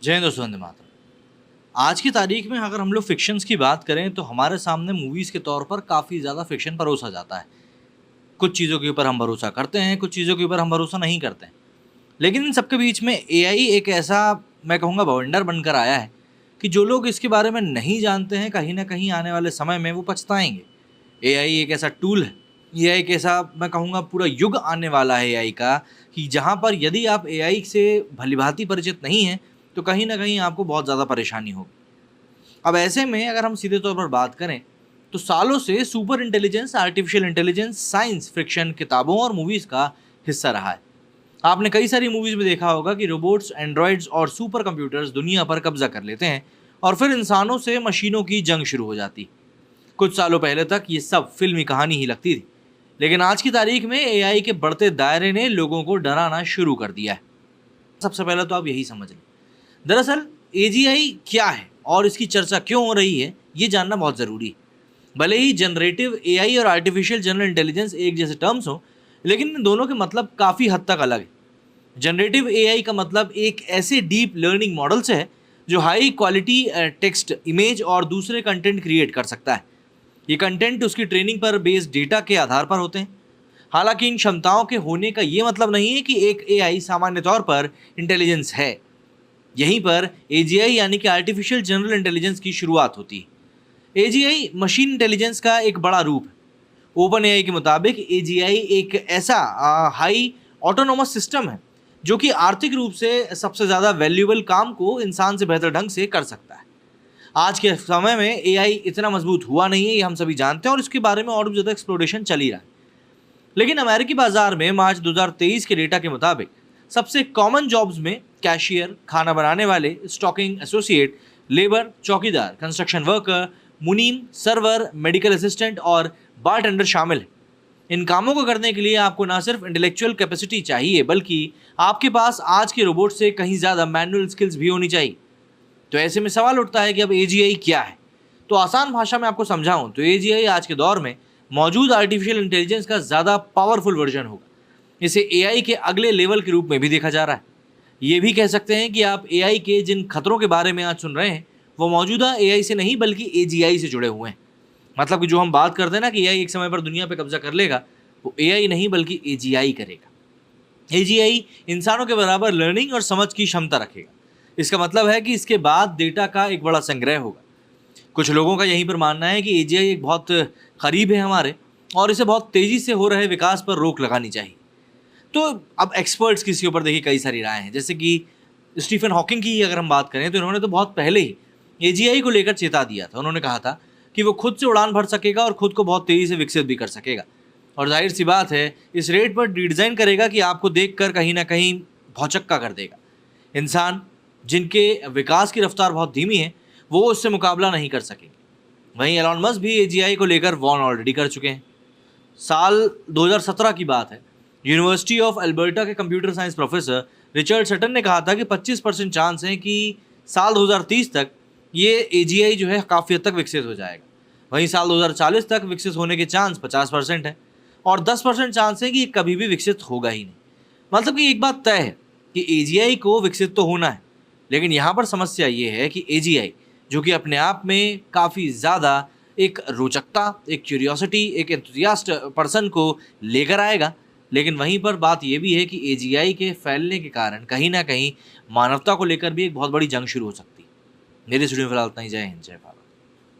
जय हिंद दोस्तों, वंदे मातरम। आज की तारीख में अगर हम लोग फ़िक्शंस की बात करें तो हमारे सामने मूवीज़ के तौर पर काफ़ी ज़्यादा फ़िक्शन परोसा जाता है। कुछ चीज़ों के ऊपर हम भरोसा करते हैं, कुछ चीज़ों के ऊपर हम भरोसा नहीं करते हैं। लेकिन इन सबके बीच में एआई एक ऐसा, मैं कहूँगा, बवंडर बनकर आया है कि जो लोग इसके बारे में नहीं जानते हैं, कहीं न कहीं आने वाले समय में वो पछताएँगे। एआई एक ऐसा टूल है, एआई एक ऐसा, मैं कहूँगा, पूरा युग आने वाला है एआई का, कि जहाँ पर यदि आप एआई से भली-भाँति परिचित नहीं हैं, तो कहीं न कहीं आपको बहुत ज़्यादा परेशानी होगी। अब ऐसे में अगर हम सीधे तौर पर बात करें, तो सालों से super intelligence, artificial intelligence, science fiction किताबों और मूवीज़ का हिस्सा रहा है। आपने कई सारी मूवीज़ में देखा होगा कि रोबोट्स, एंड्रॉइड्स और सुपर कंप्यूटर्स दुनिया पर कब्जा कर लेते हैं और फिर इंसानों से मशीनों की जंग शुरू हो जाती। कुछ सालों पहले तक ये सब फिल्मी कहानी ही लगती थी, लेकिन आज की तारीख में एआई के बढ़ते दायरे ने लोगों को डराना शुरू कर दिया है। सबसे पहले तो आप यही समझ लें, दरअसल एजीआई क्या है और इसकी चर्चा क्यों हो रही है, ये जानना बहुत ज़रूरी है। भले ही जनरेटिव एआई और आर्टिफिशियल जनरल इंटेलिजेंस एक जैसे टर्म्स हों, लेकिन इन दोनों के मतलब काफ़ी हद तक अलग है। जनरेटिव एआई का मतलब एक ऐसे डीप लर्निंग मॉडल से है जो हाई क्वालिटी टेक्स्ट, इमेज और दूसरे कंटेंट क्रिएट कर सकता है। ये कंटेंट उसकी ट्रेनिंग पर बेस्ड डेटा के आधार पर होते हैं। हालांकि इन क्षमताओं के होने का ये मतलब नहीं है कि एक एआई सामान्य तौर पर इंटेलिजेंस है। यहीं पर एजीआई यानी कि आर्टिफिशियल जनरल इंटेलिजेंस की शुरुआत होती है। एजीआई मशीन इंटेलिजेंस का एक बड़ा रूप है। ओपन एआई के मुताबिक एजीआई एक ऐसा हाई ऑटोनोमस सिस्टम है जो कि आर्थिक रूप से सबसे ज़्यादा वैल्यूएबल काम को इंसान से बेहतर ढंग से कर सकता है। आज के समय में एआई इतना मजबूत हुआ नहीं है, ये हम सभी जानते हैं, और इसके बारे में और भी ज़्यादा एक्सप्लोरेशन चल ही रहा है। लेकिन अमेरिकी बाजार में मार्च 2023 के डेटा के मुताबिक सबसे कॉमन जॉब्स में कैशियर, खाना बनाने वाले, स्टॉकिंग एसोसिएट, लेबर, चौकीदार, कंस्ट्रक्शन वर्कर, मुनीम, सर्वर, मेडिकल असिस्टेंट और बारटेंडर शामिल हैं। इन कामों को करने के लिए आपको ना सिर्फ इंटेलेक्चुअल कैपेसिटी चाहिए, बल्कि आपके पास आज के रोबोट से कहीं ज़्यादा मैनुअल स्किल्स भी होनी चाहिए। तो ऐसे में सवाल उठता है कि अब एजीआई क्या है। तो आसान भाषा में आपको समझाऊं तो एजीआई आज के दौर में मौजूद आर्टिफिशियल इंटेलिजेंस का ज़्यादा पावरफुल वर्जन होगा। इसे एआई के अगले लेवल के रूप में भी देखा जा रहा है। ये भी कह सकते हैं कि आप एआई के जिन खतरों के बारे में आज सुन रहे हैं, वो मौजूदा एआई से नहीं बल्कि एजीआई से जुड़े हुए हैं। मतलब कि जो हम बात करते हैं ना कि एआई एक समय पर दुनिया पर कब्जा कर लेगा, वो एआई नहीं बल्कि एजीआई करेगा। एजीआई इंसानों के बराबर लर्निंग और समझ की क्षमता रखेगा। इसका मतलब है कि इसके बाद डेटा का एक बड़ा संग्रह होगा। कुछ लोगों का यहीं पर मानना है कि एजीआई एक बहुत करीब है हमारे, और इसे बहुत तेज़ी से हो रहे विकास पर रोक लगानी चाहिए। तो अब एक्सपर्ट्स की इसके ऊपर देखिए कई सारी राय हैं, जैसे कि स्टीफन हॉकिंग की अगर हम बात करें तो इन्होंने तो बहुत पहले ही एजीआई को लेकर चेता दिया था। उन्होंने कहा था कि वो खुद से उड़ान भर सकेगा और खुद को बहुत तेज़ी से विकसित भी कर सकेगा, और जाहिर सी बात है इस रेट पर डिज़ाइन करेगा कि आपको देखकर कहीं ना कहीं भौचक्का कर देगा। इंसान जिनके विकास की रफ्तार बहुत धीमी है, वो उससे मुकाबला नहीं कर सकेंगे। वहीं एलॉन मस्क भी एजीआई को लेकर वॉर्न ऑलरेडी कर चुके हैं। साल 2017 की बात है, यूनिवर्सिटी ऑफ अल्बर्टा के computer science professor Richard Sutton ने कहा था कि 25% चांस है कि साल 2030 तक ये एजीआई जो है काफ़ी हद तक विकसित हो जाएगा। वहीं साल 2040 तक विकसित होने के चांस 50% है, और 10% चांस है कि ये कभी भी विकसित होगा ही नहीं। मतलब कि एक बात तय है कि एजीआई को विकसित तो होना है, लेकिन यहाँ पर समस्या ये है कि एजीआई, जो कि अपने आप में काफ़ी ज़्यादा एक रोचकता, एक क्यूरियोसिटी, एक एंथुसियास्ट पर्सन को लेकर आएगा, लेकिन वहीं पर बात ये भी है कि एजीआई के फैलने के कारण कहीं ना कहीं मानवता को लेकर भी एक बहुत बड़ी जंग शुरू हो सकती है। मेरे स्टूडियो में फिलहाल इतना ही। जय हिंद, जय भारत।